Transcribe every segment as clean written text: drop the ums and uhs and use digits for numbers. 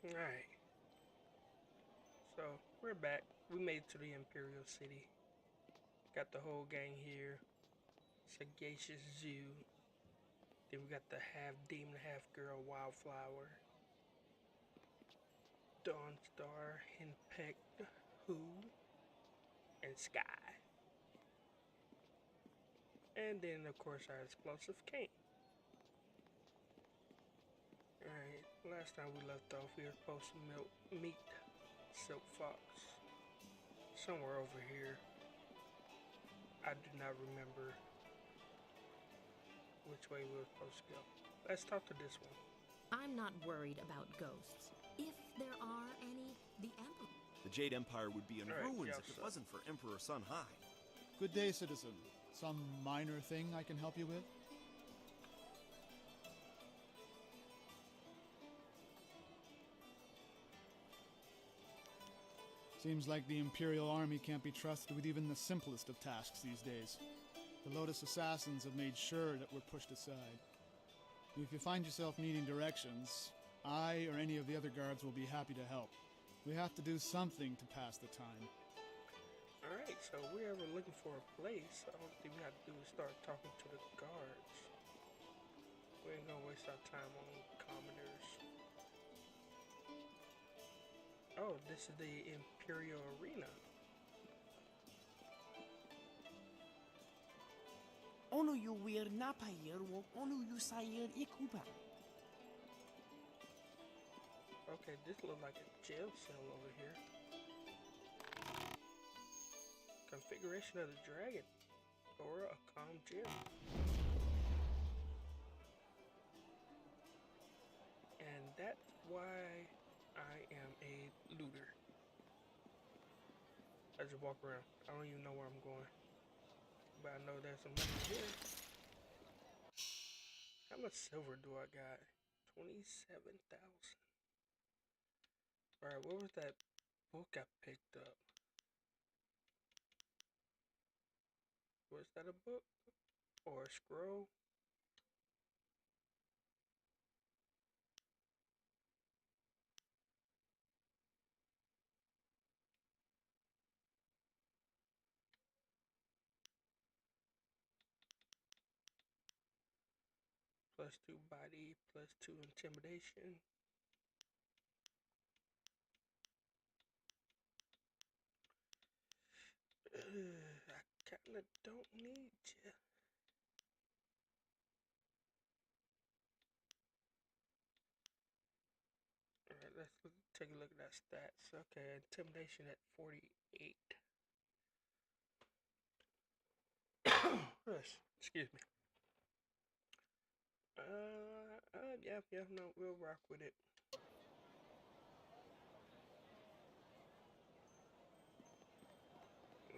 Alright, so we're back. We made it to the Imperial City. Got the whole gang here. Sagacious Zoo. Then we got the half demon, half girl Wildflower. Dawnstar, Henpecked, Who, and Sky. And then, of course, our explosive King. Alright, last time we left off, we were supposed to meet Silk Fox. Somewhere over here. I do not remember which way we were supposed to go. Let's talk to this one. I'm not worried about ghosts. If there are any, the Emperor. The Jade Empire would be in ruins if it Son. wasn't for Emperor Sun High. Good day, citizen. Some minor thing I can help you with? Seems like the Imperial Army can't be trusted with even the simplest of tasks these days. The Lotus Assassins have made sure that we're pushed aside. If you find yourself needing directions, I or any of the other guards will be happy to help. We have to do something to pass the time. Alright, so if we're ever looking for a place, all we have to do is start talking to the guards. We ain't gonna waste our time on commoners. Oh, this is the Imperial Arena. Onu yu wir napayir wo onu yu sayir ikuba. Okay, this looks like a jail cell over here. Configuration of the dragon. Or a calm gym. And that's why I am a looter. I just walk around. I don't even know where I'm going. But I know there's some money here. How much silver do I got? 27,000. Alright, what was that book I picked up? Was that a book? Or a scroll? +2 body, +2 intimidation. I kinda don't need you. Alright, let's take a look at that stats. Okay, intimidation at 48. Excuse me. Yeah, no, we'll rock with it.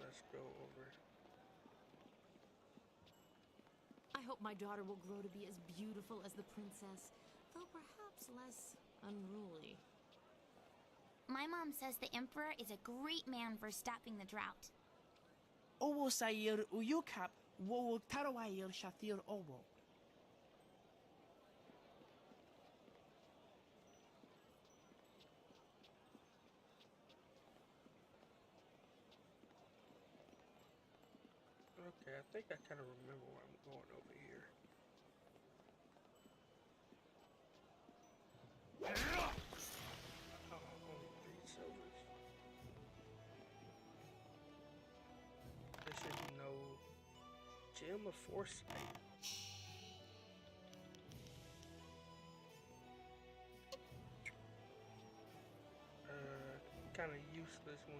Let's go over. I hope my daughter will grow to be as beautiful as the princess, though perhaps less unruly. My mom says the Emperor is a great man for stopping the drought. Owo sayir uyukap wo tarawayir shathir owo. Okay, I think I kind of remember where I'm going over here. Oh, only 3 silvers. There should be no gem of foresight. Kind of useless when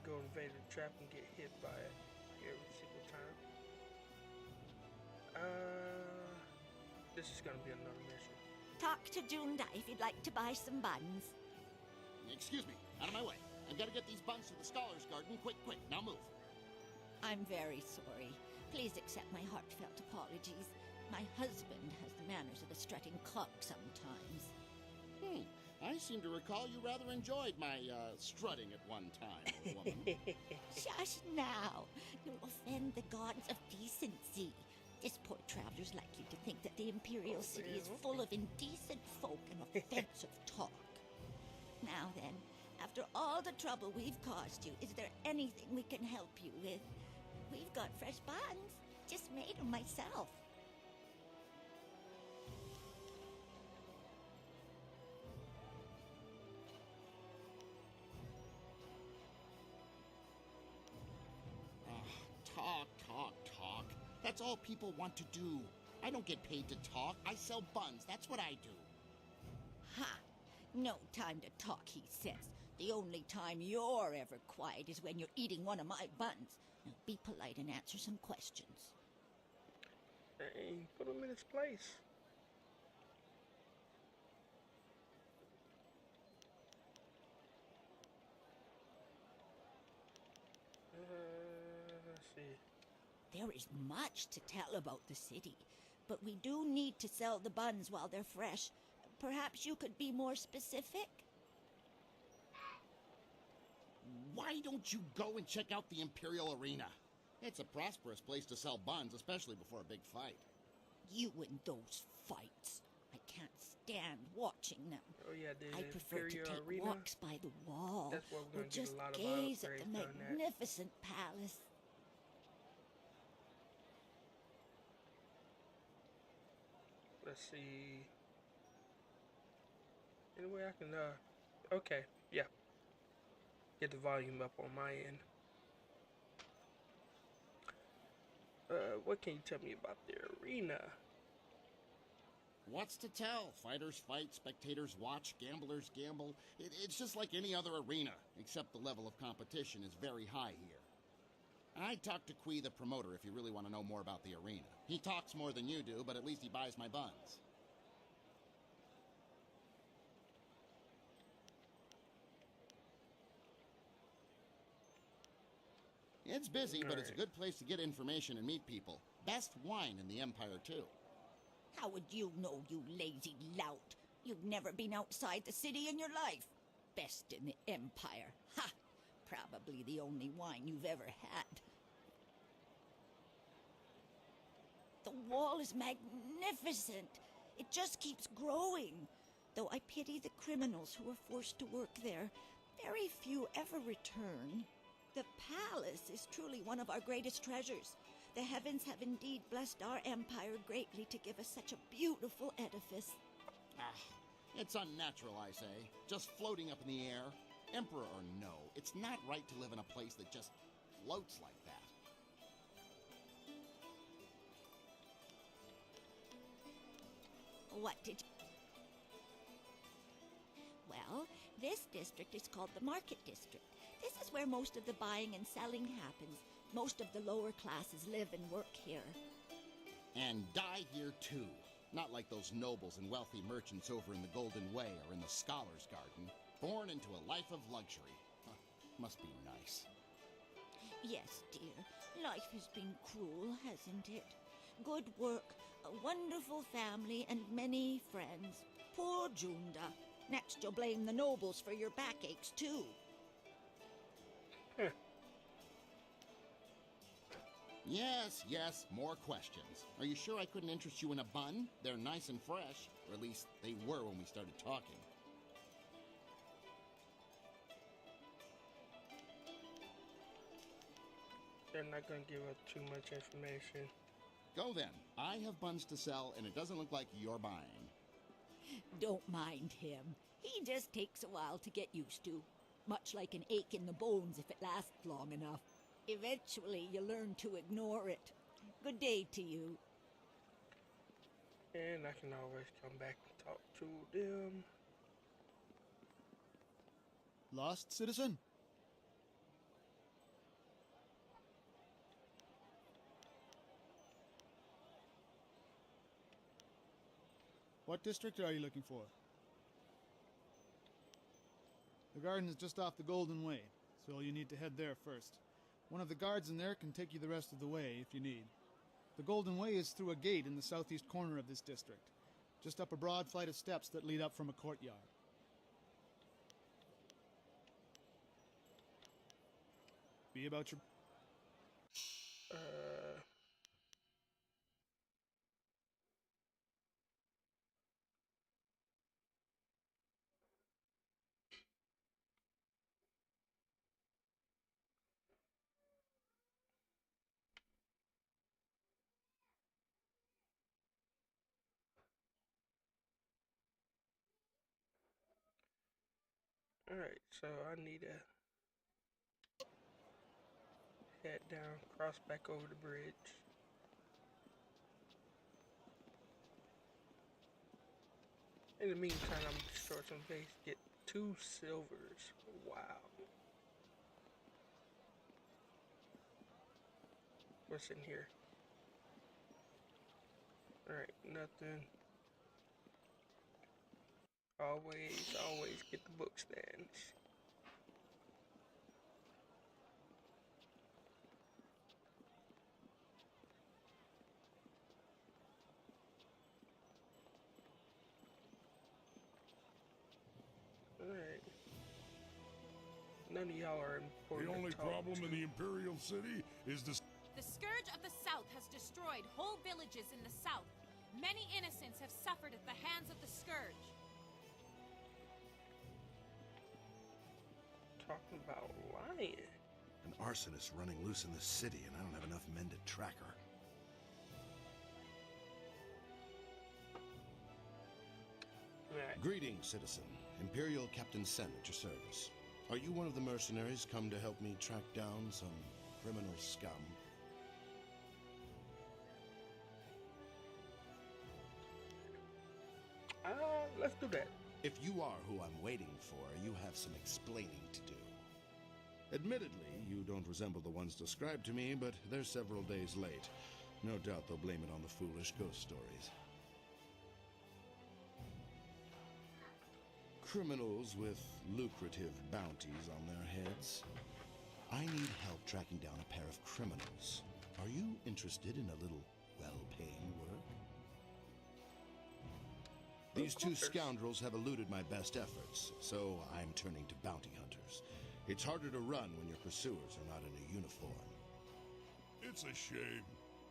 go invade the trap and get hit by it every single time. This is gonna be another mission. Talk to Junda if you'd like to buy some buns. Excuse me, out of my way. I've got to get these buns to the Scholars Garden. Quick, now move. I'm very sorry. Please accept my heartfelt apologies. My husband has the manners of a strutting clock sometimes. I seem to recall you rather enjoyed my strutting at one time, old woman. Shush now. You'll offend the gods of decency. This poor traveler's likely to think that the Imperial City is full of indecent folk and offensive talk. Now then, after all the trouble we've caused you, is there anything we can help you with? We've got fresh buns. Just made them myself. Talk. That's all people want to do. I don't get paid to talk. I sell buns. That's what I do. Ha! No time to talk, he says. The only time you're ever quiet is when you're eating one of my buns. Now be polite and answer some questions. Dang, put him in his place. Let's see. There is much to tell about the city, but we do need to sell the buns while they're fresh. Perhaps you could be more specific? Why don't you go and check out the Imperial Arena? It's a prosperous place to sell buns, especially before a big fight. You and those fights. I can't stand watching them. Oh yeah, the I prefer Imperial to take Arena. walks by the wall, That's where we're or gonna get just a lot of gaze at upgrades the on that. magnificent palace. Let's see. Any way I can, okay, yeah. Get the volume up on my end. What can you tell me about the arena? What's to tell? Fighters fight, spectators watch, gamblers gamble. It's just like any other arena, except the level of competition is very high here. I talked to Kui, the promoter, if you really want to know more about the arena. He talks more than you do, but at least he buys my buns. It's busy, but it's a good place to get information and meet people. Best wine in the Empire, too. How would you know, you lazy lout? You've never been outside the city in your life. Best in the Empire. Ha! Probably the only wine you've ever had. The wall is magnificent. It just keeps growing. Though I pity the criminals who are forced to work there. Very few ever return. The palace is truly one of our greatest treasures. The heavens have indeed blessed our empire greatly to give us such a beautiful edifice. It's unnatural, I say. Just floating up in the air. Emperor or no, it's not right to live in a place that just floats like that. What did you... Well, this district is called the Market District. This is where most of the buying and selling happens. Most of the lower classes live and work here. And die here, too. Not like those nobles and wealthy merchants over in the Golden Way or in the Scholar's Garden. Born into a life of luxury. Huh, must be nice. Yes, dear. Life has been cruel, hasn't it? Good work, a wonderful family, and many friends. Poor Junda. Next you'll blame the nobles for your backaches, too. Yes, more questions. Are you sure I couldn't interest you in a bun? They're nice and fresh, or at least they were when we started talking. They're not gonna give us too much information. Go then. I have buns to sell, and it doesn't look like you're buying. Don't mind him. He just takes a while to get used to. Much like an ache in the bones if it lasts long enough. Eventually, you learn to ignore it. Good day to you. And I can always come back and talk to them. Lost, citizen? What district are you looking for? The garden is just off the Golden Way, so you need to head there first. One of the guards in there can take you the rest of the way if you need. The Golden Way is through a gate in the southeast corner of this district, just up a broad flight of steps that lead up from a courtyard. Be about your... Alright, so I need to head down, cross back over the bridge. In the meantime, I'm gonna destroy some base, get 2 silvers. Wow. What's in here? Alright, nothing. Always get the book stands. Alright. None of y'all are important. The only problem in the Imperial City is the Scourge of the South has destroyed whole villages in the south. Many innocents have suffered at the hands of the Scourge. Talking about lying. An arsonist running loose in the city, and I don't have enough men to track her. Right. Greetings, citizen. Imperial Captain Sen at your service. Are you one of the mercenaries come to help me track down some criminal scum? Let's do that. If you are who I'm waiting for, you have some explaining to do. Admittedly, you don't resemble the ones described to me, but they're several days late. No doubt they'll blame it on the foolish ghost stories. Criminals with lucrative bounties on their heads. I need help tracking down a pair of criminals. Are you interested in a little well-paying work? These 2 scoundrels have eluded my best efforts, so I'm turning to bounty hunters. It's harder to run when your pursuers are not in a uniform. It's a shame,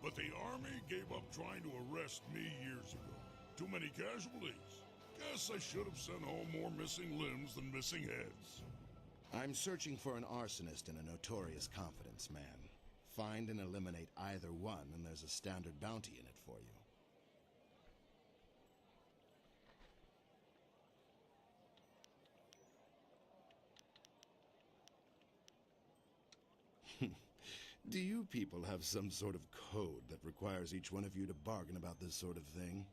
but the army gave up trying to arrest me years ago. Too many casualties. Guess I should have sent home more missing limbs than missing heads. I'm searching for an arsonist and a notorious confidence man. Find and eliminate either one, and there's a standard bounty in it for you. Do you people have some sort of code that requires each one of you to bargain about this sort of thing?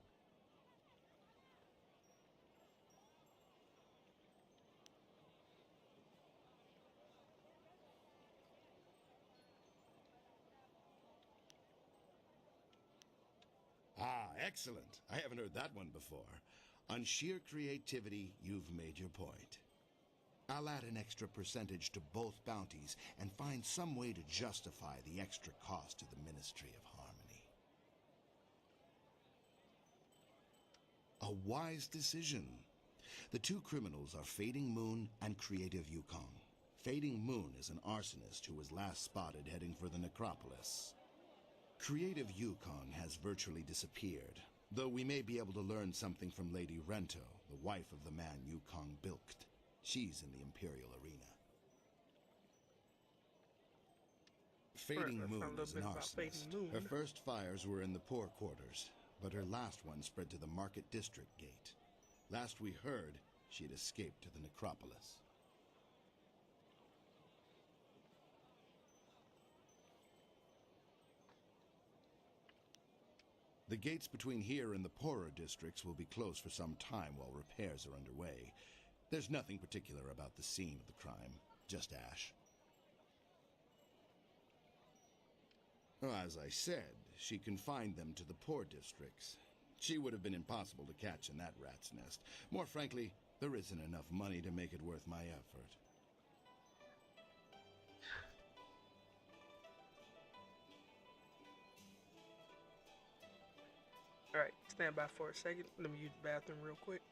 Ah, excellent. I haven't heard that one before. On sheer creativity, you've made your point. I'll add an extra percentage to both bounties and find some way to justify the extra cost to the Ministry of Harmony. A wise decision. The 2 criminals are Fading Moon and Creative Yukong. Fading Moon is an arsonist who was last spotted heading for the necropolis. Creative Yukong has virtually disappeared, though we may be able to learn something from Lady Rento, the wife of the man Yukong bilked. She's in the Imperial arena. Fading Moon is an arsonist. Her first fires were in the poor quarters, but her last one spread to the Market District Gate. Last we heard, she had escaped to the necropolis. The gates between here and the poorer districts will be closed for some time while repairs are underway. There's nothing particular about the scene of the crime, just ash. Well, as I said, she confined them to the poor districts. She would have been impossible to catch in that rat's nest. More frankly, there isn't enough money to make it worth my effort. Alright, stand by for a second. Let me use the bathroom real quick.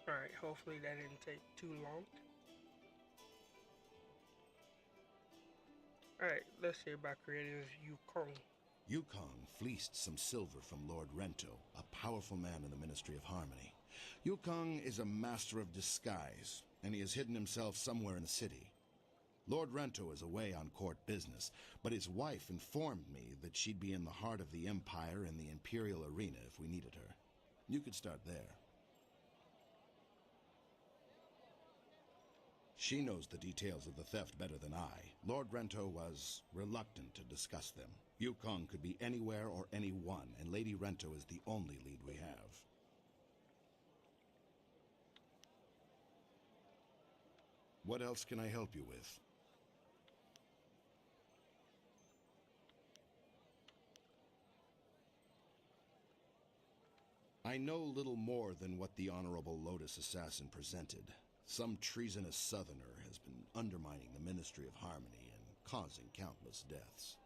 Alright, hopefully that didn't take too long. Alright, let's hear about creative Yukong. Yukong fleeced some silver from Lord Rento, a powerful man in the Ministry of Harmony. Yukong is a master of disguise, and he has hidden himself somewhere in the city. Lord Rento is away on court business, but his wife informed me that she'd be in the heart of the Empire in the Imperial arena if we needed her. You could start there. She knows the details of the theft better than I. Lord Rento was reluctant to discuss them. Yukong could be anywhere or anyone, and Lady Rento is the only lead we have. What else can I help you with? I know little more than what the Honorable Lotus Assassin presented. Some treasonous southerner has been undermining the Ministry of Harmony and causing countless deaths.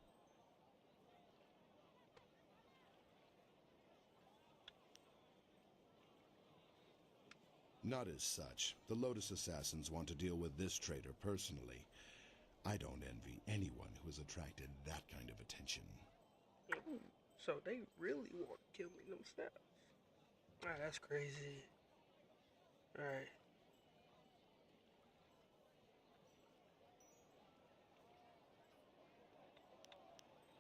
Not as such. The Lotus Assassins want to deal with this traitor personally. I don't envy anyone who has attracted that kind of attention. Ooh, so they really want to kill me themselves. Ah, that's crazy. Alright.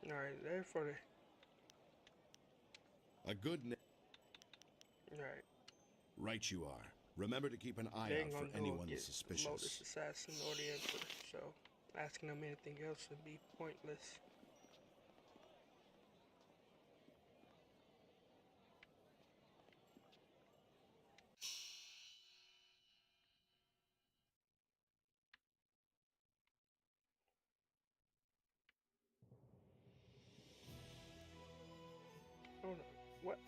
Alright, there for the... A good Alright. Right you are. Remember to keep an eye out for anyone suspicious. Lotus Assassin or the Emperor, so asking them anything else would be pointless. Hold on, what?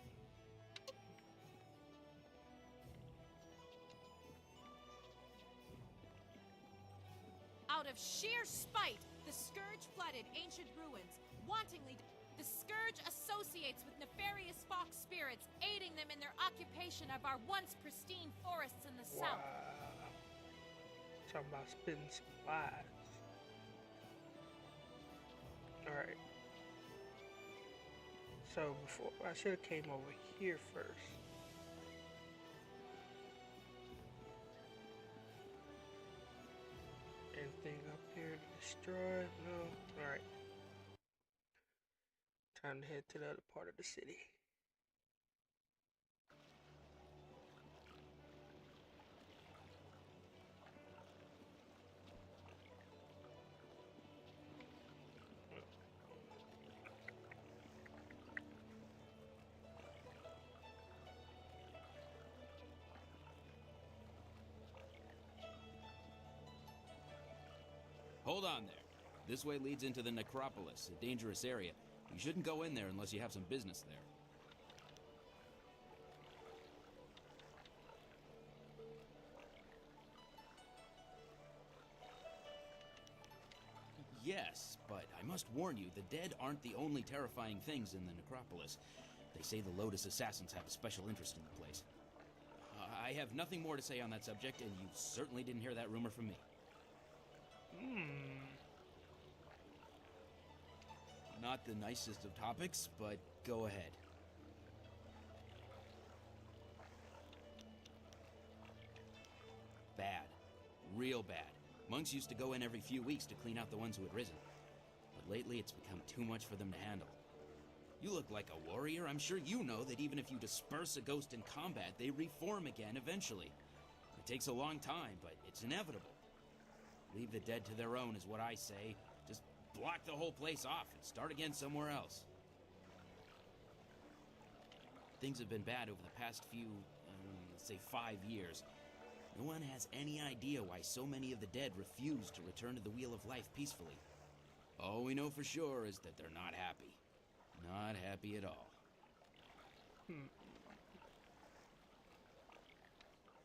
Out of sheer spite, the Scourge flooded ancient ruins, wantingly. The Scourge associates with nefarious fox spirits, aiding them in their occupation of our once pristine forests in the south. Talking about spitting some lies. Alright. So before, I should have came over here first. Anything up here to destroy? No? Alright. Time to head to the other part of the city. Hold on there. This way leads into the necropolis, a dangerous area. You shouldn't go in there unless you have some business there. Yes, but I must warn you, the dead aren't the only terrifying things in the necropolis. They say the Lotus Assassins have a special interest in the place. I have nothing more to say on that subject, and you certainly didn't hear that rumor from me. Not the nicest of topics, but go ahead. Bad. Real bad. Monks used to go in every few weeks to clean out the ones who had risen. But lately it's become too much for them to handle. You look like a warrior. I'm sure you know that even if you disperse a ghost in combat, they reform again eventually. It takes a long time, but it's inevitable. Leave the dead to their own is what I say. Just block the whole place off and start again somewhere else. Things have been bad over the past few, let's say 5 years. No one has any idea why so many of the dead refuse to return to the Wheel of Life peacefully. All we know for sure is that they're not happy. Not happy at all.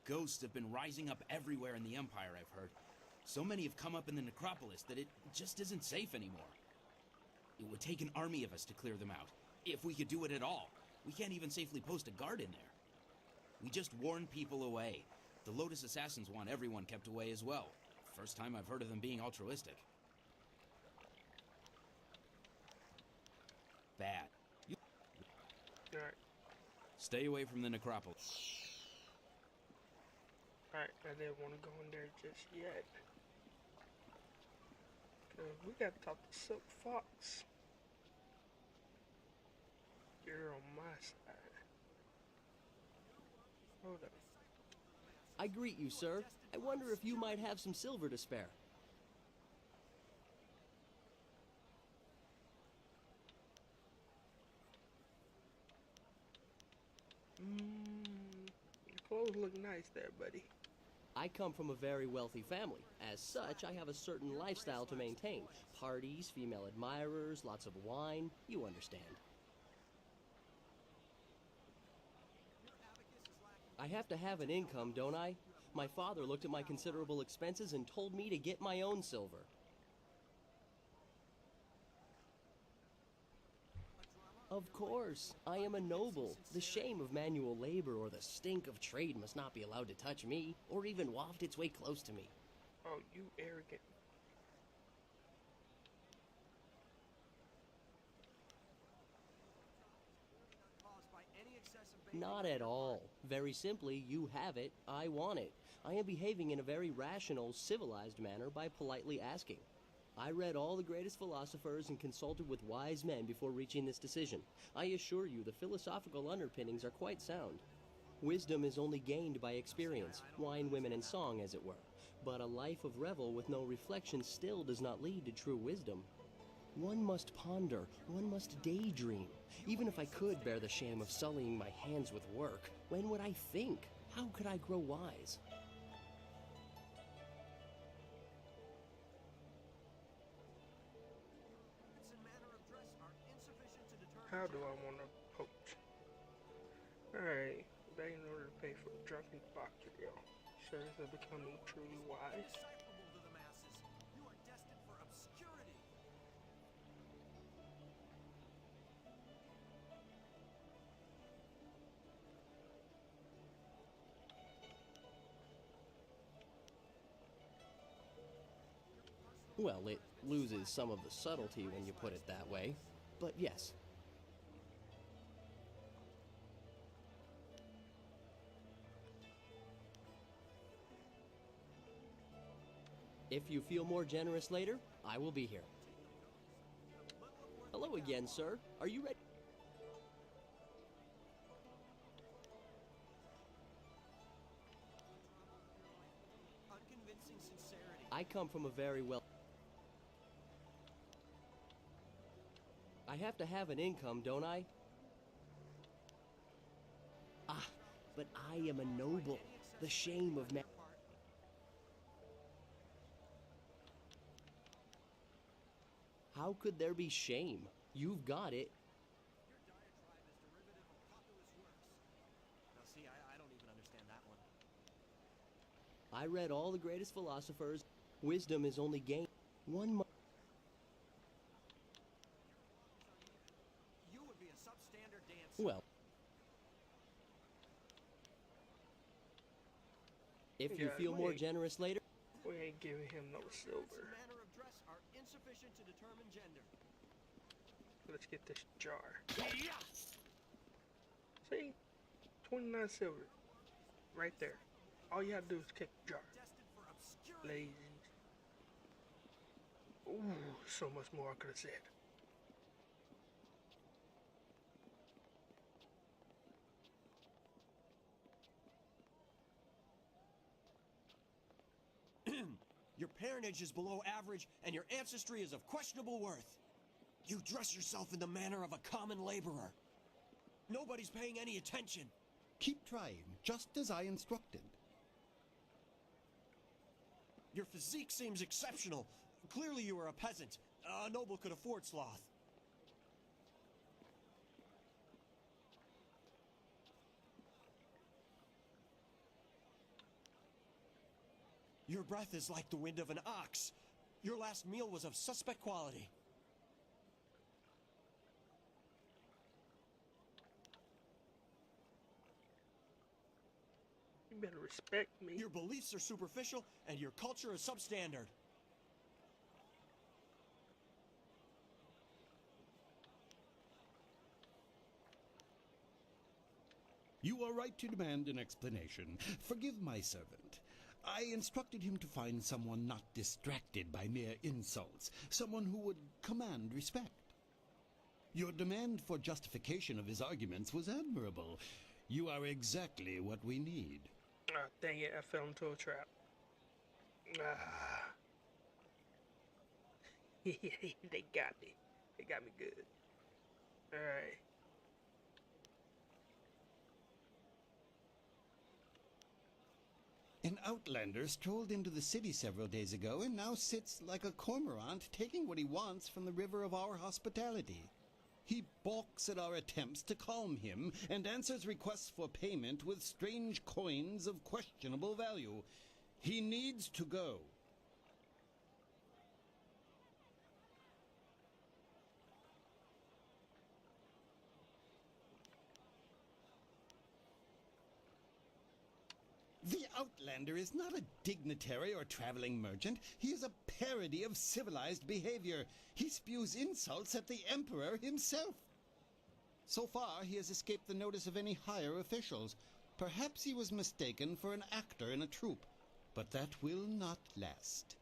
Ghosts have been rising up everywhere in the Empire, I've heard. So many have come up in the necropolis that it just isn't safe anymore. It would take an army of us to clear them out, if we could do it at all. We can't even safely post a guard in there. We just warn people away. The Lotus Assassins want everyone kept away as well. First time I've heard of them being altruistic. Bad. Alright. Stay away from the necropolis. Alright, I didn't want to go in there just yet. Cause we gotta talk to Silk Fox. You're on my side. Hold up. I greet you, sir. I wonder if you might have some silver to spare. Your clothes look nice there, buddy. I come from a very wealthy family. As such, I have a certain lifestyle to maintain. Parties, female admirers, lots of wine. You understand. I have to have an income, don't I? My father looked at my considerable expenses and told me to get my own silver. Of course, I am a noble. The shame of manual labor or the stink of trade must not be allowed to touch me, or even waft its way close to me. Oh, you arrogant. Not at all. Very simply, you have it, I want it. I am behaving in a very rational, civilized manner by politely asking. I read all the greatest philosophers and consulted with wise men before reaching this decision. I assure you the philosophical underpinnings are quite sound. Wisdom is only gained by experience, wine, women, and song, as it were. But a life of revel with no reflection still does not lead to true wisdom. One must ponder, one must daydream. Even if I could bear the shame of sullying my hands with work, when would I think? How could I grow wise? How do I want to poach? Alright, they in order to pay for a drunken Bakuriel. Shares are becoming truly wise. Well, it loses some of the subtlety when you put it that way. But yes. If you feel more generous later, I will be here. Hello again, sir. Are you ready? I come from a very well... I have to have an income, don't I? Ah, but I am a noble. The shame of man... How could there be shame? You've got it. Now see, I don't even understand that one. I read all the greatest philosophers. Wisdom is only gained. One must... You would be a substandard dancer. Well... If you feel more generous later... We ain't giving him no silver. Manner of dress are insufficient to determine gender. Let's get this jar. See? 29 silver. Right there. All you have to do is kick the jar. Lazy. Ooh, so much more I could have said. Your parentage is below average, and your ancestry is of questionable worth. You dress yourself in the manner of a common laborer. Nobody's paying any attention. Keep trying, just as I instructed. Your physique seems exceptional. Clearly you are a peasant. A noble could afford sloth. Your breath is like the wind of an ox. Your last meal was of suspect quality. You better respect me. Your beliefs are superficial, and your culture is substandard. You are right to demand an explanation. Forgive my servant. I instructed him to find someone not distracted by mere insults, someone who would command respect. Your demand for justification of his arguments was admirable. You are exactly what we need. Ah, dang it, I fell into a trap. Ah. They got me. They got me good. Alright. An outlander strolled into the city several days ago and now sits like a cormorant taking what he wants from the river of our hospitality. He balks at our attempts to calm him and answers requests for payment with strange coins of questionable value. He needs to go. The Outlander is not a dignitary or traveling merchant. He is a parody of civilized behavior. He spews insults at the Emperor himself. So far, he has escaped the notice of any higher officials. Perhaps he was mistaken for an actor in a troupe, but that will not last.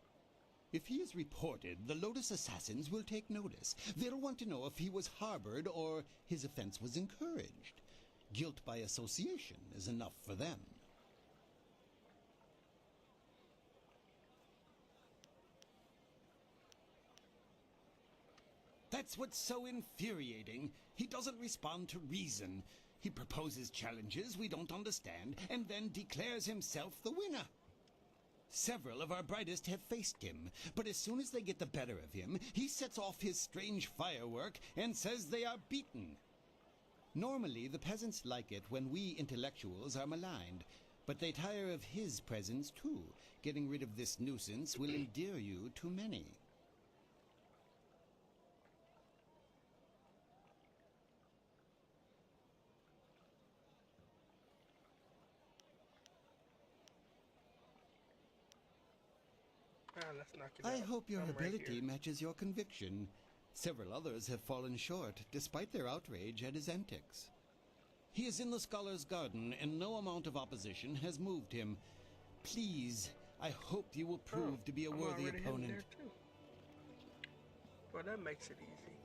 If he is reported, the Lotus Assassins will take notice. They'll want to know if he was harbored or his offense was encouraged. Guilt by association is enough for them. That's what's so infuriating. He doesn't respond to reason. He proposes challenges we don't understand and then declares himself the winner. Several of our brightest have faced him, but as soon as they get the better of him, he sets off his strange firework and says they are beaten. Normally, the peasants like it when we intellectuals are maligned, but they tire of his presence too. Getting rid of this nuisance will endear you to many. Let's knock it I out. hope your I'm right ability here. matches your conviction. Several others have fallen short, despite their outrage at his antics. He is in the Scholar's Garden, and no amount of opposition has moved him. Please, I hope you will prove to be a I'm worthy already heading opponent. there too. Well, that makes it easy.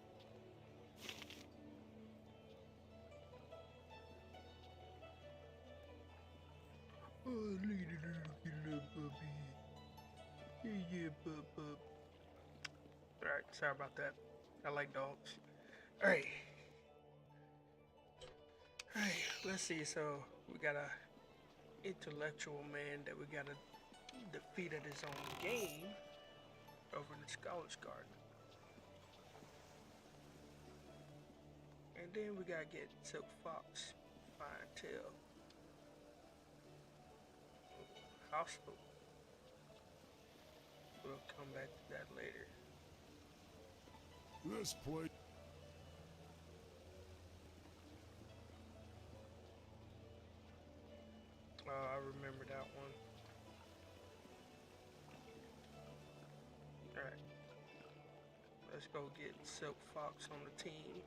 Oh, little puppy. Yeah, pup. Alright, sorry about that. I like dogs. Alright. Alright, let's see. So, we got a intellectual man that we gotta defeat at his own game over in the Scholar's Garden. And then we gotta get Silk Fox, Fine Tail, Hostile. We'll come back to that later. This place. Oh, I remember that one. Alright. Let's go get Silk Fox on the team.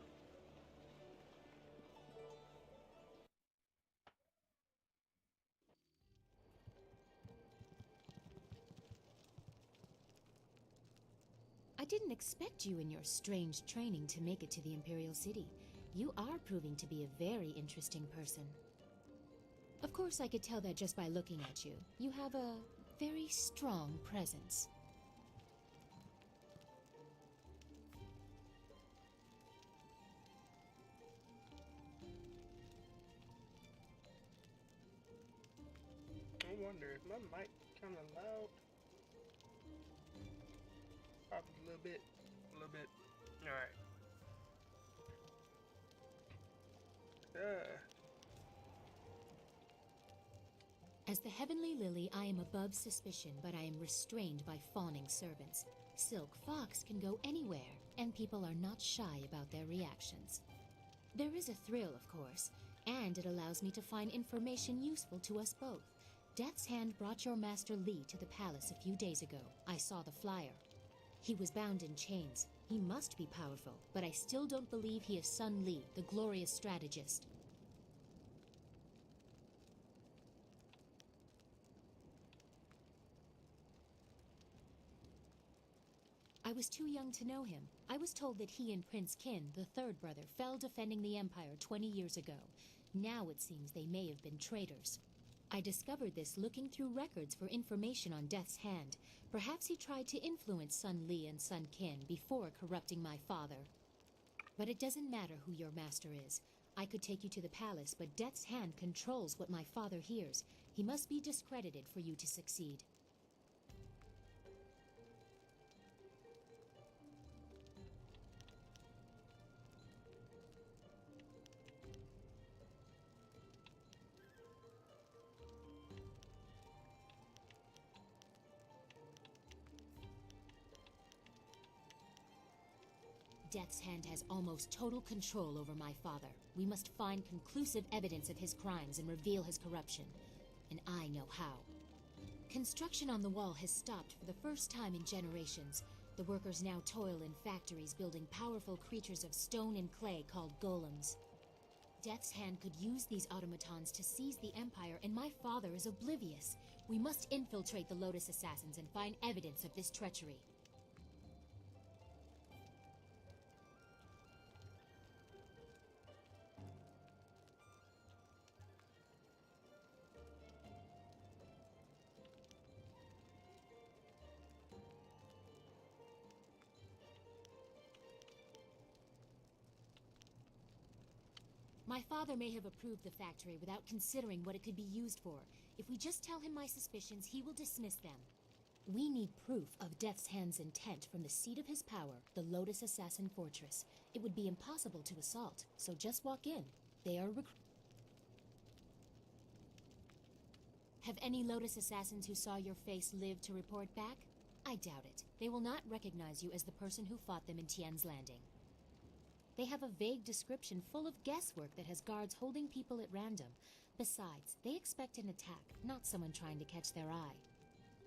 I didn't expect you in your strange training to make it to the Imperial City. You are proving to be a very interesting person. Of course, I could tell that just by looking at you. You have a very strong presence. I wonder if my mic kind of loud. Probably a little bit. Alright. As the Heavenly Lily, I am above suspicion, but I am restrained by fawning servants. Silk Fox can go anywhere, and people are not shy about their reactions. There is a thrill, of course, and it allows me to find information useful to us both. Death's Hand brought your master Li to the palace a few days ago. I saw the flyer. He was bound in chains. He must be powerful, but I still don't believe he is Sun Li, the glorious strategist. I was too young to know him. I was told that he and Prince Qin, the third brother, fell defending the Empire 20 years ago. Now it seems they may have been traitors. I discovered this looking through records for information on Death's Hand. Perhaps he tried to influence Sun Li and Sun Qin before corrupting my father. But it doesn't matter who your master is. I could take you to the palace, but Death's Hand controls what my father hears. He must be discredited for you to succeed. Death's Hand has almost total control over my father. We must find conclusive evidence of his crimes and reveal his corruption. And I know how. Construction on the wall has stopped for the first time in generations. The workers now toil in factories building powerful creatures of stone and clay called golems. Death's Hand could use these automatons to seize the Empire, and my father is oblivious. We must infiltrate the Lotus Assassins and find evidence of this treachery. My father may have approved the factory without considering what it could be used for. If we just tell him my suspicions, he will dismiss them. We need proof of Death's Hand's intent from the seat of his power, the Lotus Assassin Fortress. It would be impossible to assault, so just walk in. They are Have any Lotus Assassins who saw your face lived to report back? I doubt it. They will not recognize you as the person who fought them in Tien's Landing. They have a vague description full of guesswork that has guards holding people at random. Besides, they expect an attack, not someone trying to catch their eye.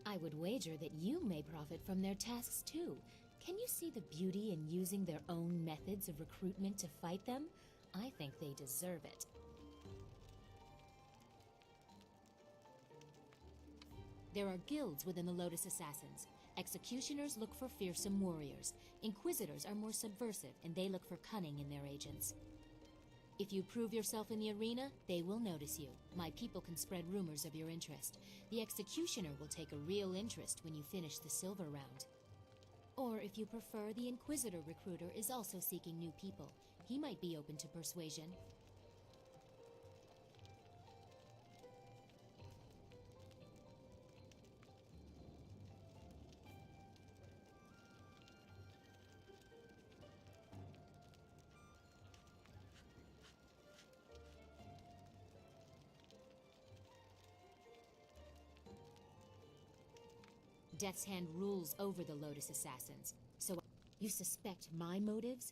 I would wager that you may profit from their tasks too. Can you see the beauty in using their own methods of recruitment to fight them? I think they deserve it. There are guilds within the Lotus Assassins. Executioners look for fearsome warriors. Inquisitors are more subversive, and they look for cunning in their agents. If you prove yourself in the arena, they will notice you. My people can spread rumors of your interest. The Executioner will take a real interest when you finish the silver round. Or if you prefer, the Inquisitor recruiter is also seeking new people. He might be open to persuasion. Death's Hand rules over the Lotus Assassins. So, you suspect my motives?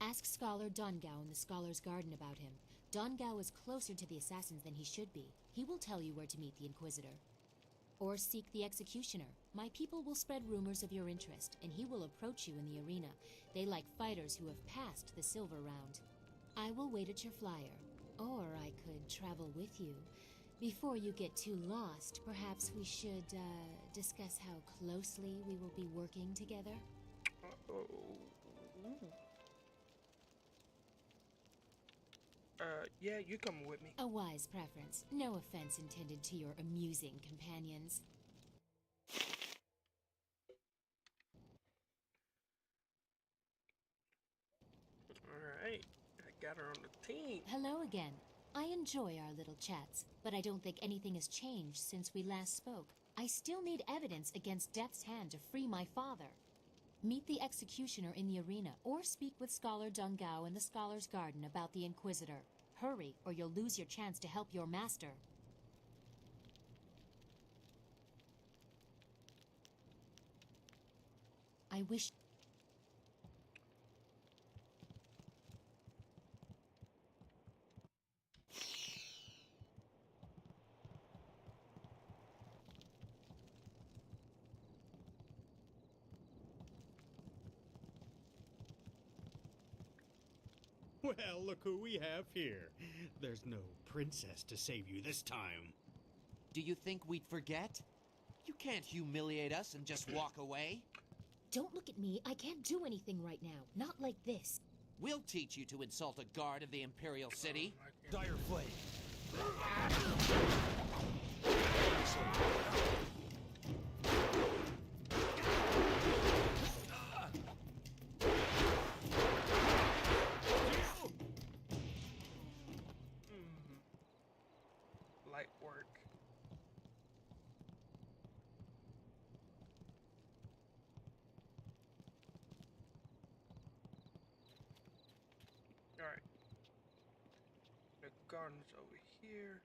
Ask Scholar Dongao in the Scholar's Garden about him. Dongao is closer to the assassins than he should be. He will tell you where to meet the Inquisitor. Or seek the Executioner. My people will spread rumors of your interest, and he will approach you in the arena. They like fighters who have passed the silver round. I will wait at your flyer. Or I could travel with you. Before you get too lost, perhaps we should, discuss how closely we will be working together? Yeah, you coming with me. A wise preference. No offense intended to your amusing companions. Alright, I got her on the team. Hello again. I enjoy our little chats, but I don't think anything has changed since we last spoke. I still need evidence against Death's Hand to free my father. Meet the executioner in the arena, or speak with Scholar Dungao in the Scholar's Garden about the Inquisitor. Hurry, or you'll lose your chance to help your master. I wish... Well, look who we have here. There's no princess to save you this time. Do you think we'd forget? You can't humiliate us and just walk away. Don't look at me. I can't do anything right now. Not like this. We'll teach you to insult a guard of the Imperial City. Dire Flame. Light work. Alright. The garden's over here.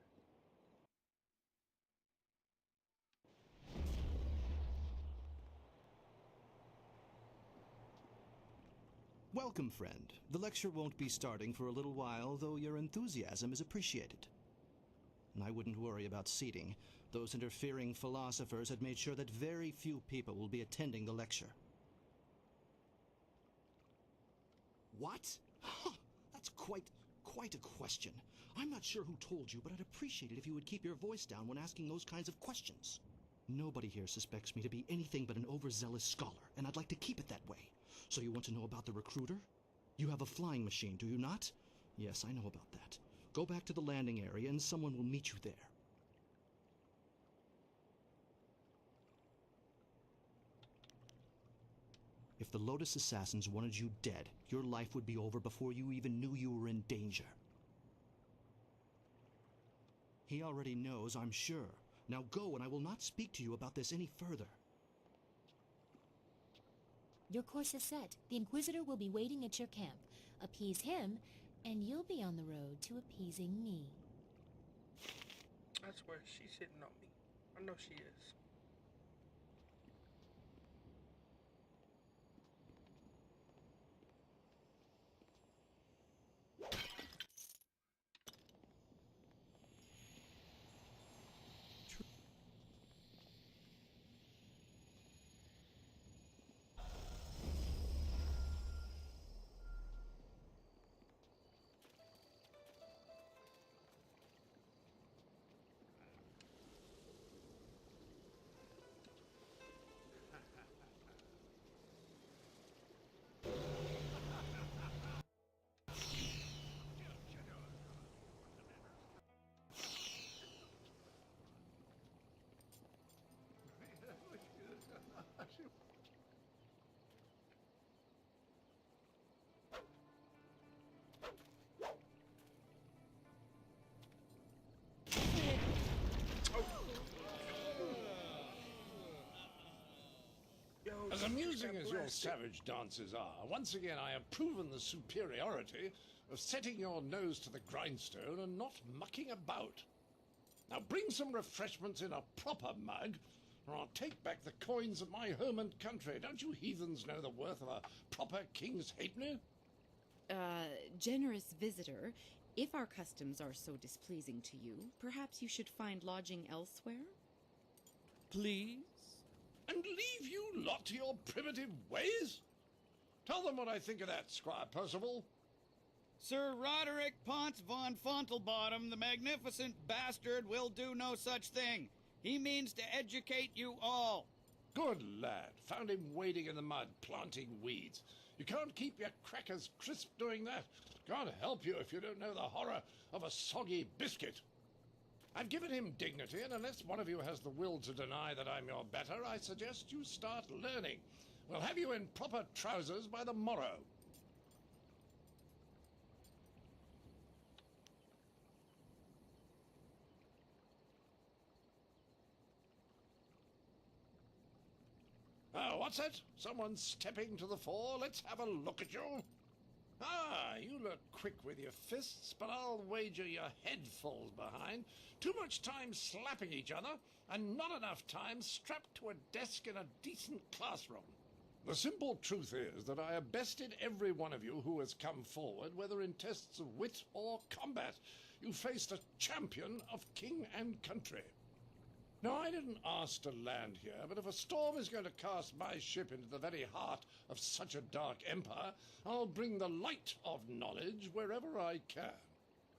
Welcome, friend. The lecture won't be starting for a little while, though your enthusiasm is appreciated. And I wouldn't worry about seating. Those interfering philosophers had made sure that very few people will be attending the lecture. What? Huh, that's quite a question. I'm not sure who told you, but I'd appreciate it if you would keep your voice down when asking those kinds of questions. Nobody here suspects me to be anything but an overzealous scholar, and I'd like to keep it that way. So you want to know about the recruiter? You have a flying machine, do you not? Yes, I know about that. Go back to the landing area and someone will meet you there. If the Lotus Assassins wanted you dead, your life would be over before you even knew you were in danger. He already knows, I'm sure. Now go, and I will not speak to you about this any further. Your course is set. The Inquisitor will be waiting at your camp. Appease him, and you'll be on the road to appeasing me. I swear, she's hitting on me. I know she is. As amusing as your savage dances are, once again I have proven the superiority of setting your nose to the grindstone and not mucking about. Now bring some refreshments in a proper mug, or I'll take back the coins of my home and country. Don't you heathens know the worth of a proper king's halfpenny? Generous visitor, if our customs are so displeasing to you, perhaps you should find lodging elsewhere? Please? And leave you lot to your primitive ways? Tell them what I think of that, Squire Percival. Sir Roderick Ponce von Fontelbottom, the magnificent bastard, will do no such thing. He means to educate you all. Good lad. Found him wading in the mud, planting weeds. You can't keep your crackers crisp doing that. Can't help you if you don't know the horror of a soggy biscuit. I've given him dignity, and unless one of you has the will to deny that I'm your better, I suggest you start learning. We'll have you in proper trousers by the morrow. what's it? Someone stepping to the fore? Let's have a look at you. Ah, you look quick with your fists, but I'll wager your head falls behind. Too much time slapping each other, and not enough time strapped to a desk in a decent classroom. The simple truth is that I have bested every one of you who has come forward, whether in tests of wit or combat. You faced a champion of king and country. Now, I didn't ask to land here, but if a storm is going to cast my ship into the very heart of such a dark empire, I'll bring the light of knowledge wherever I can.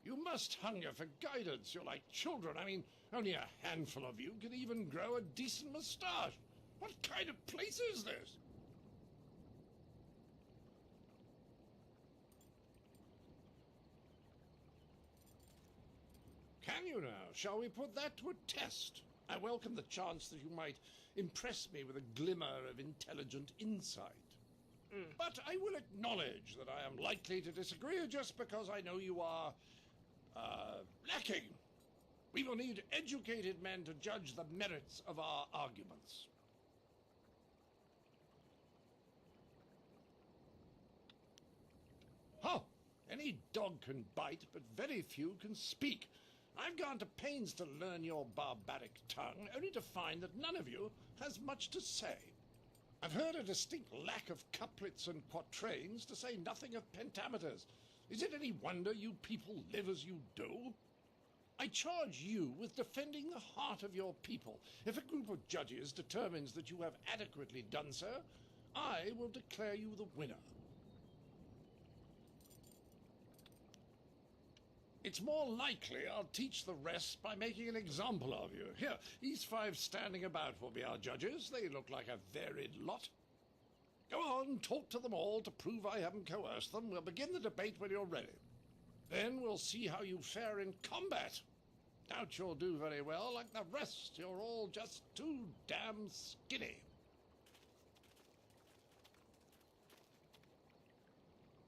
You must hunger for guidance. You're like children. I mean, only a handful of you can even grow a decent moustache. What kind of place is this? Can you now? Shall we put that to a test? I welcome the chance that you might impress me with a glimmer of intelligent insight. But I will acknowledge that I am likely to disagree just because I know you are, lacking. We will need educated men to judge the merits of our arguments. Oh, any dog can bite, but very few can speak. I've gone to pains to learn your barbaric tongue, only to find that none of you has much to say. I've heard a distinct lack of couplets and quatrains, to say nothing of pentameters. Is it any wonder you people live as you do? I charge you with defending the heart of your people. If a group of judges determines that you have adequately done so, I will declare you the winner. It's more likely I'll teach the rest by making an example of you. Here, these 5 standing about will be our judges. They look like a varied lot. Go on, talk to them all to prove I haven't coerced them. We'll begin the debate when you're ready. Then we'll see how you fare in combat. Doubt you'll do very well. Like the rest, you're all just too damn skinny.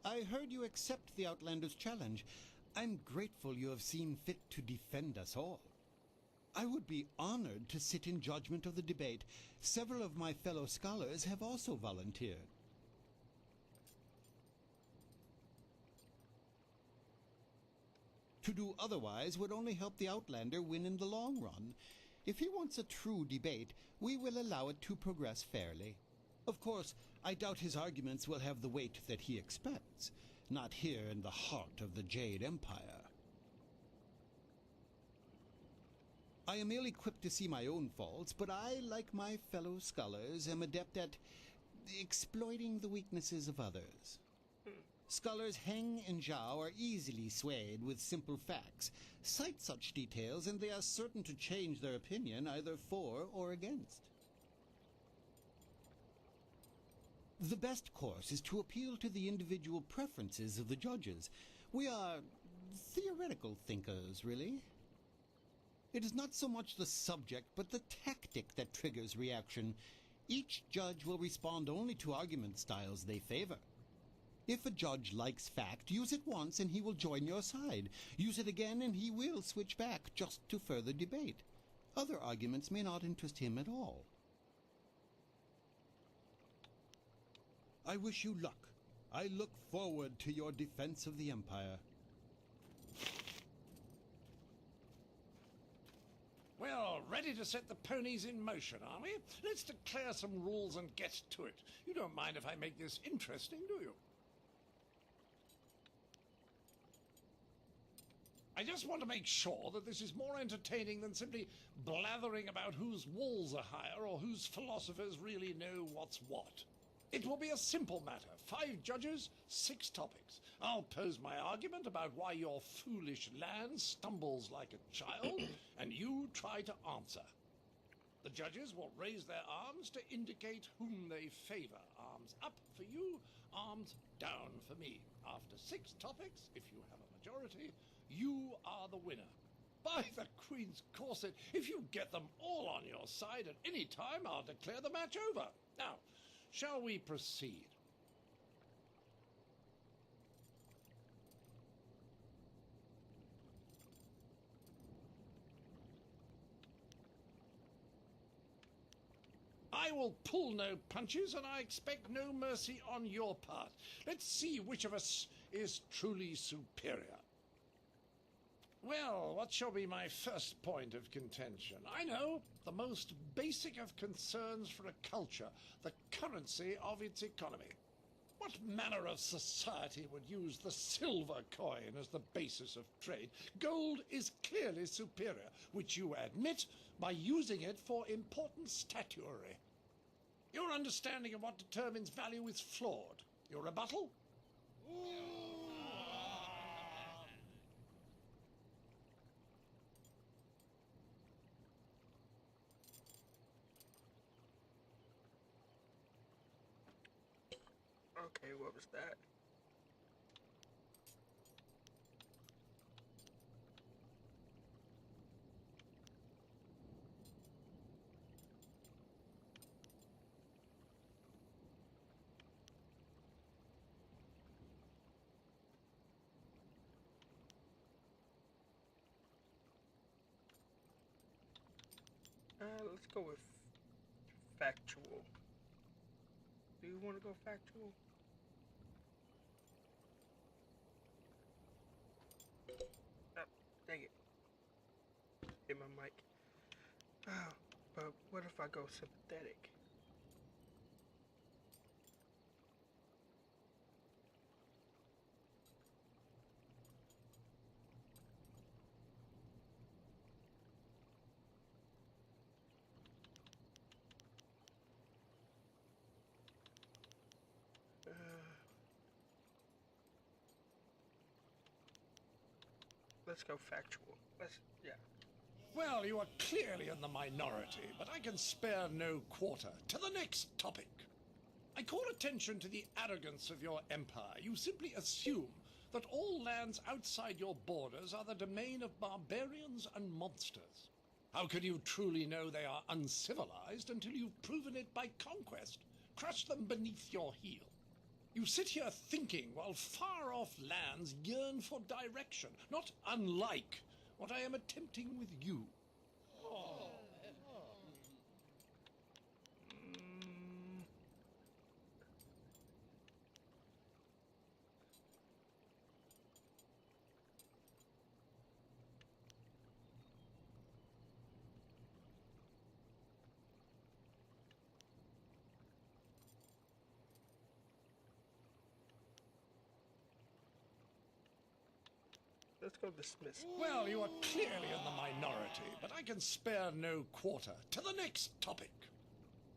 I heard you accept the Outlander's challenge. I'm grateful you have seen fit to defend us all. I would be honored to sit in judgment of the debate. Several of my fellow scholars have also volunteered. To do otherwise would only help the Outlander win in the long run. If he wants a true debate, we will allow it to progress fairly. Of course, I doubt his arguments will have the weight that he expects. Not here in the heart of the Jade Empire. I am ill-equipped to see my own faults, but I, like my fellow scholars, am adept at exploiting the weaknesses of others. Scholars Heng and Zhao are easily swayed with simple facts. Cite such details and they are certain to change their opinion either for or against. The best course is to appeal to the individual preferences of the judges. We are theoretical thinkers, really. It is not so much the subject, but the tactic that triggers reaction. Each judge will respond only to argument styles they favor. If a judge likes fact, use it once and he will join your side. Use it again and he will switch back just to further debate. Other arguments may not interest him at all. I wish you luck. I look forward to your defense of the Empire. Well, ready to set the ponies in motion, are we? Let's declare some rules and get to it. You don't mind if I make this interesting, do you? I just want to make sure that this is more entertaining than simply blathering about whose walls are higher or whose philosophers really know what's what. It will be a simple matter. 5 judges, 6 topics. I'll pose my argument about why your foolish land stumbles like a child, and you try to answer. The judges will raise their arms to indicate whom they favor. Arms up for you, arms down for me. After 6 topics, if you have a majority, you are the winner. By the Queen's corset, if you get them all on your side at any time, I'll declare the match over. Now, shall we proceed? I I will pull no punches, and I expect no mercy on your part. Let's see which of us is truly superior. Well, what shall be my first point of contention? I know, the most basic of concerns for a culture, the currency of its economy. What manner of society would use the silver coin as the basis of trade? Gold is clearly superior, which you admit by using it for important statuary. Your understanding of what determines value is flawed. Your rebuttal? Okay, what was that? Let's go with factual. Do you want to go factual? Oh, dang it. Hit my mic. Oh, but what if I go sympathetic? Let's go factual. Yeah. Well, you are clearly in the minority, but I can spare no quarter. To the next topic. I call attention to the arrogance of your empire. You simply assume that all lands outside your borders are the domain of barbarians and monsters. How can you truly know they are uncivilized until you've proven it by conquest? Crush them beneath your heel. You sit here thinking while far-off lands yearn for direction, not unlike what I am attempting with you. Let's go dismiss. Well, you are clearly in the minority, but I can spare no quarter. To the next topic.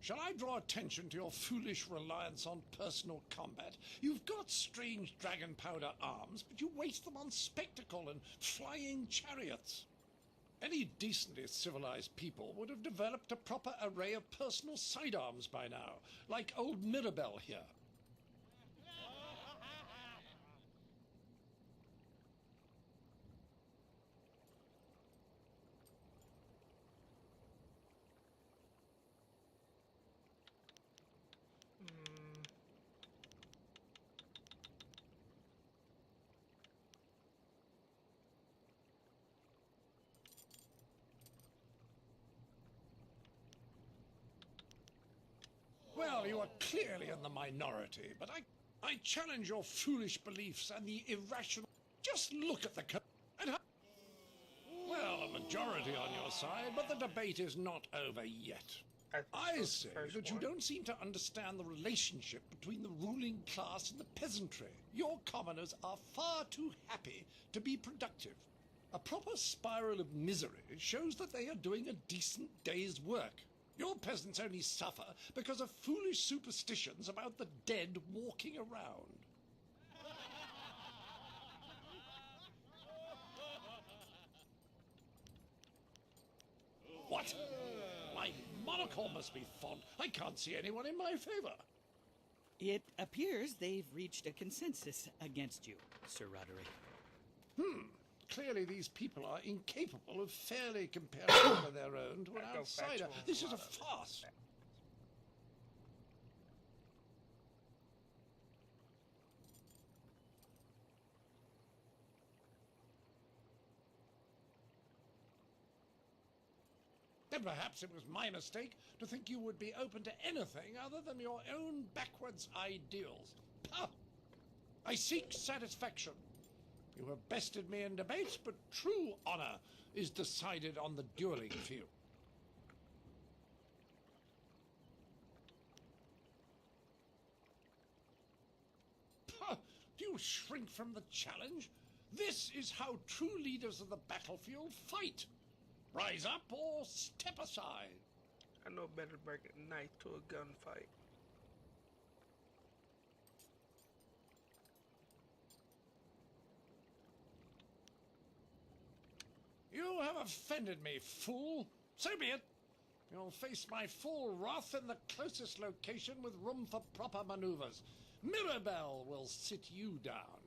Shall I draw attention to your foolish reliance on personal combat? You've got strange dragon powder arms, but you waste them on spectacle and flying chariots. Any decently civilized people would have developed a proper array of personal sidearms by now, like old Mirabelle here. Well, you are clearly in the minority, but I challenge your foolish beliefs and the irrational... Just look at the... Well, a majority on your side, but the debate is not over yet. I say that you don't seem to understand the relationship between the ruling class and the peasantry. Your commoners are far too happy to be productive. A proper spiral of misery shows that they are doing a decent day's work. Your peasants only suffer because of foolish superstitions about the dead walking around. What? My monocle must be fond. I can't see anyone in my favor. It appears they've reached a consensus against you, Sir Roderick. Clearly these people are incapable of fairly comparing one of their own to an outsider. This is a farce. And perhaps it was my mistake to think you would be open to anything other than your own backwards ideals. Pah! I seek satisfaction. You have bested me in debates, but true honor is decided on the dueling field. Pah! Do you shrink from the challenge? This is how true leaders of the battlefield fight. Rise up or step aside. I know better to break a knife to a gunfight. You have offended me, fool. So be it. You'll face my full wrath in the closest location with room for proper maneuvers. Mirabelle will sit you down.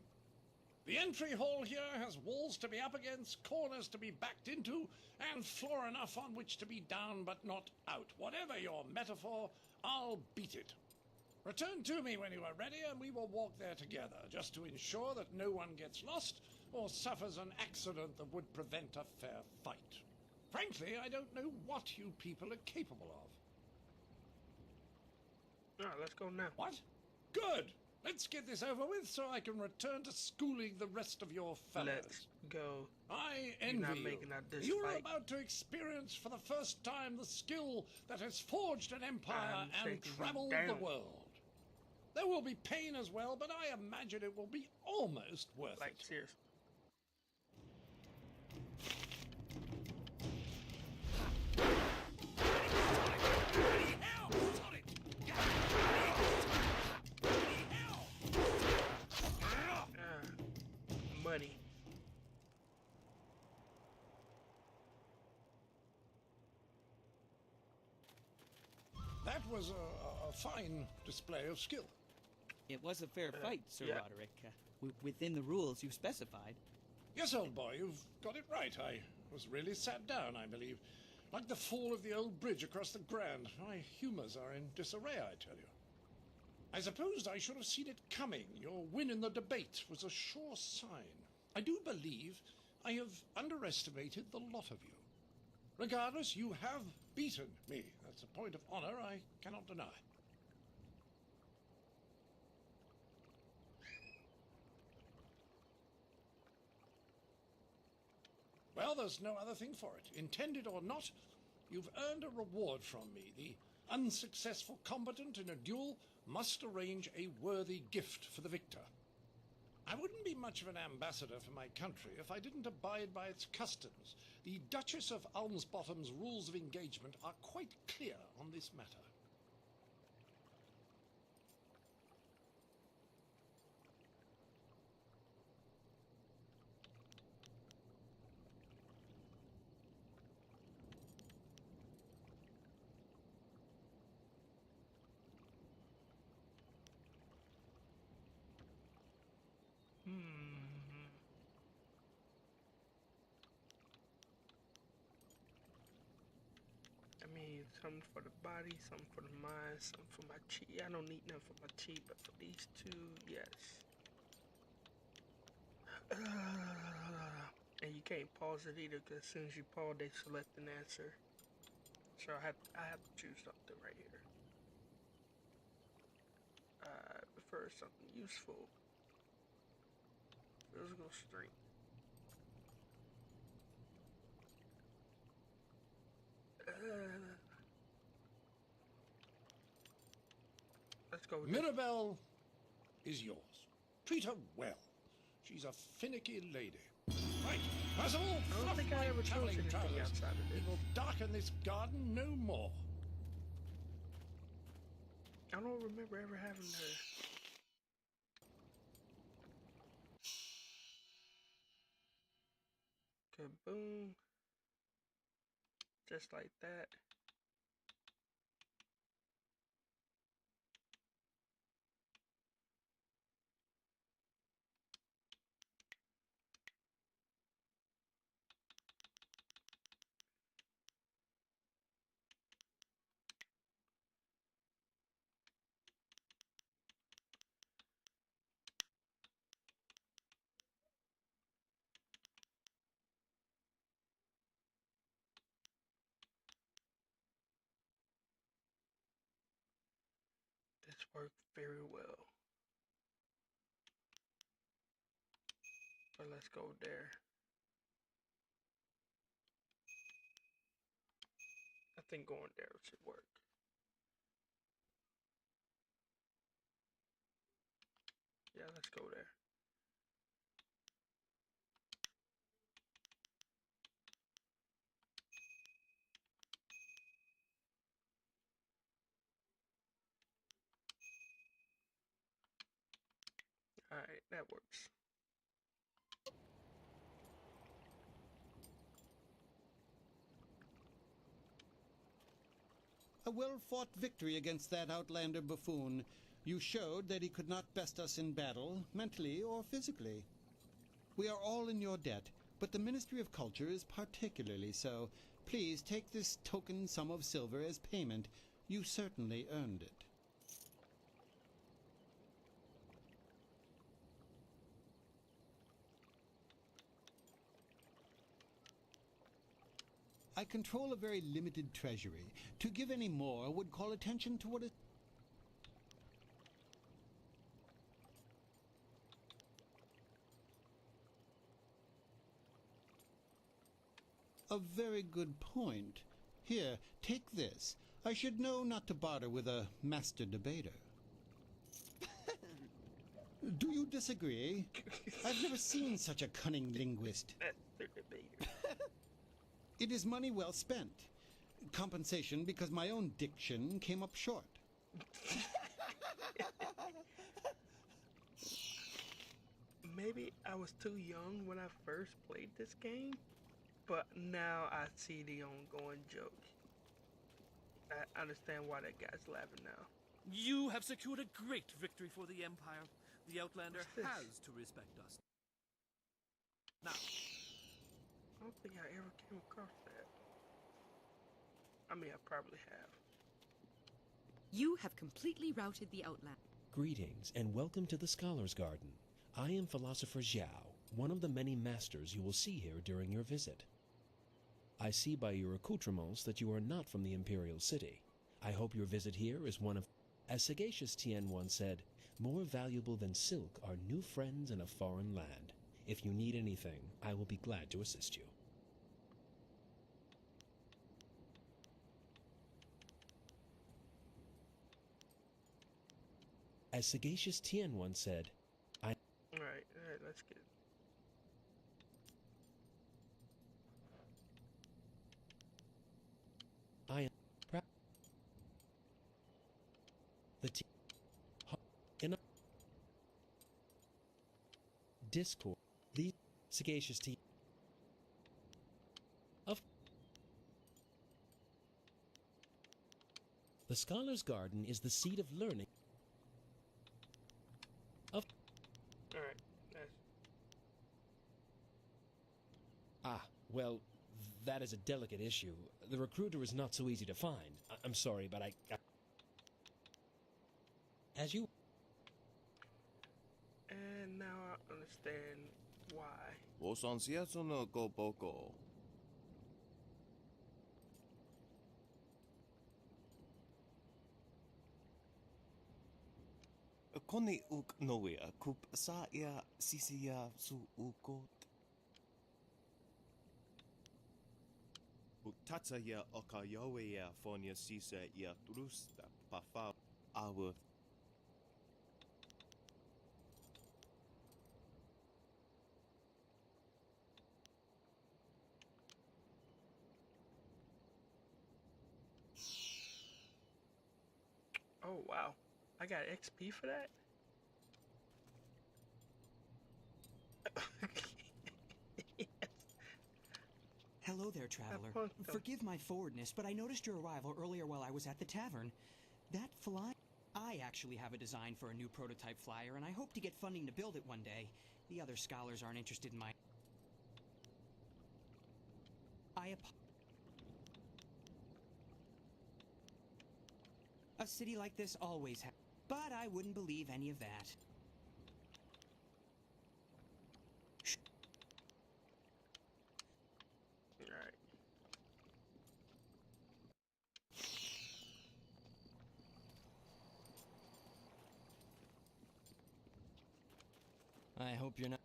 The entry hall here has walls to be up against, corners to be backed into, and floor enough on which to be down but not out. Whatever your metaphor, I'll beat it. Return to me when you are ready, and we will walk there together, just to ensure that no one gets lost or suffers an accident that would prevent a fair fight. Frankly, I don't know what you people are capable of. Alright, let's go now. What? Good! Let's get this over with so I can return to schooling the rest of your fellows. Let's go. I You're envy not you. making out this You're fight. about to experience for the first time the skill that has forged an empire I'm and taking you traveled down. the world. There will be pain as well, but I imagine it will be almost worth Like, it. seriously. Money. That was a fine display of skill. It was a fair fight, Sir yeah. Roderick. Within the rules you specified. Yes, old boy, you've got it right. I was really sat down, I believe. Like the fall of the old bridge across the Grand. My humours are in disarray, I tell you. I supposed I should have seen it coming. Your win in the debate was a sure sign. I do believe I have underestimated the lot of you. Regardless, you have beaten me. That's a point of honor I cannot deny. Well, there's no other thing for it. Intended or not, you've earned a reward from me. The unsuccessful combatant in a duel must arrange a worthy gift for the victor. I wouldn't be much of an ambassador for my country if I didn't abide by its customs. The Duchess of Almsbottom's rules of engagement are quite clear on this matter. I mean, something for the body, something for the mind, something for my chi. I don't need nothing for my chi, but for these two, yes. And you can't pause it either, because as soon as you pause, they select an answer. So I have to choose something right here. Prefer something useful. Physical strength. Let's go with Mirabelle is yours. Treat her well. She's a finicky lady. Right, first of all, I don't fluff think my I ever chose traveling anything trousers. outside of We this. will darken this garden no more. I don't remember ever having the kaboom. Just like that. work very well. So let's go there. I think going there should work. Yeah, let's go there. Alright, that works. A well-fought victory against that outlander buffoon. You showed that he could not best us in battle, mentally or physically. We are all in your debt, but the Ministry of Culture is particularly so. Please take this token sum of silver as payment. You certainly earned it. I control a very limited treasury. To give any more would call attention to what is... A very good point. Here, take this. I should know not to barter with a master debater. Do you disagree? I've never seen such a cunning linguist. Master debater. It is money well spent. Compensation because my own diction came up short. Maybe I was too young when I first played this game, but now I see the ongoing joke. I understand why that guy's laughing now. You have secured a great victory for the Empire. The Outlander has to respect us. Now, I don't think I ever came across that. I mean, I probably have. You have completely routed the Outlander. Greetings and welcome to the Scholars Garden. I am Philosopher Zhao, one of the many masters you will see here during your visit. I see by your accoutrements that you are not from the Imperial City. I hope your visit here is one of... As sagacious Tien once said, more valuable than silk are new friends in a foreign land. If you need anything, I will be glad to assist you. As sagacious Tien once said, Alright, let's get it. I am proud. The in a Discord, the sagacious Tien of the Scholar's Garden is the seat of learning. Alright, that's... Ah, well, that is a delicate issue. The recruiter is not so easy to find. I'm sorry, but I... As you... And now I understand why. 我上次一宗那個報告。Koni uk noia kup sa ia sisia su ukot. Tata ia okayoe ia fonia sisa ia trusta pafa our. Oh wow, I got XP for that? Hello there, traveler. Forgive my forwardness, but I noticed your arrival earlier while I was at the tavern. That fly... I actually have a design for a new prototype flyer, and I hope to get funding to build it one day. The other scholars aren't interested in my... A city like this always has... But I wouldn't believe any of that. Alright. I hope you're not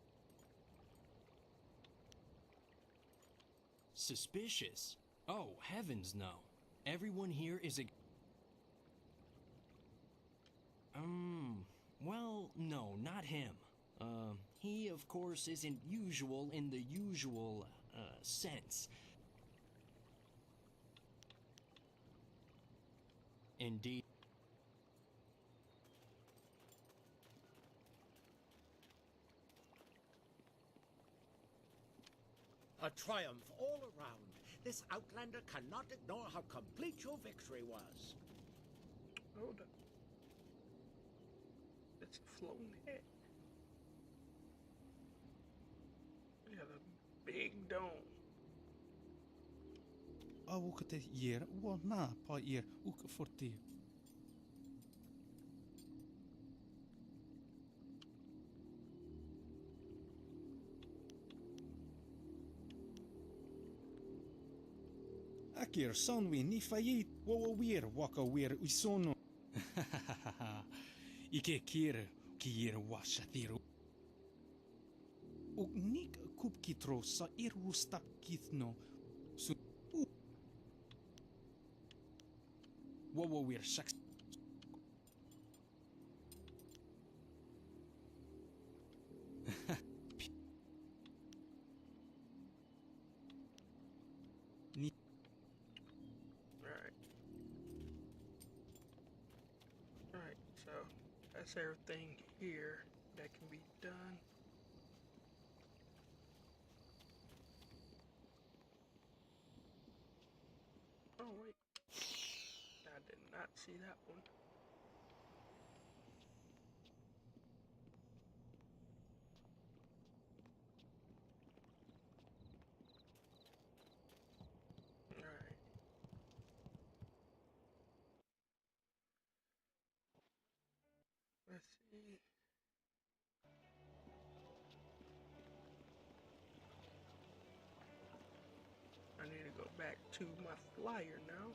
suspicious. Oh, heavens no. Everyone here is a... well, no, not him. He, of course, isn't usual in the usual, sense. Indeed. A triumph all around. This Outlander cannot ignore how complete your victory was. Hold up. It's a floating head. We got a big dome. Awukte yer, wo na pa yer, uk forti. Akir sonwi ni fayit, wo wir waka wir usono. Ike kir kier washathiru. Uk nik kup kitro sa irustap kithno. Su wo wir shaks. Alright, so that's everything here that can be done. Oh wait, I did not see that one. Alright. Let's see. I need to go back to my flyer now.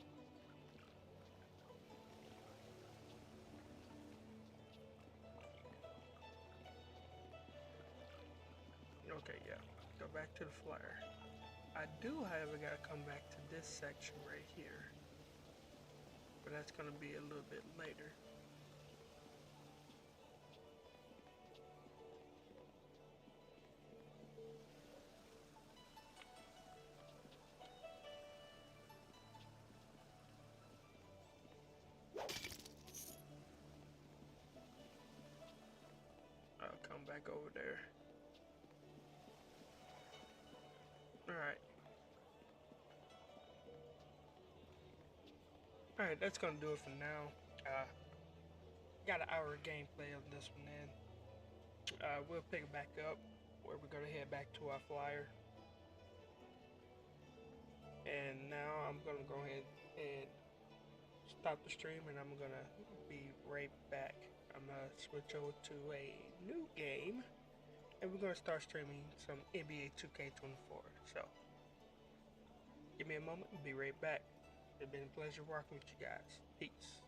Okay, yeah, go back to the flyer. I do, however, gotta come back to this section right here, but that's gonna be a little bit later. I'll come back over there. Alright. Alright, that's gonna do it for now. Got an hour of gameplay of this one in. We'll pick it back up where we're gonna head back to our flyer. And now I'm gonna go ahead and stop the stream and I'm gonna be right back. I'm gonna switch over to a new game and we're gonna start streaming some NBA 2K24. So give me a moment and be right back. It's been a pleasure working with you guys. Peace.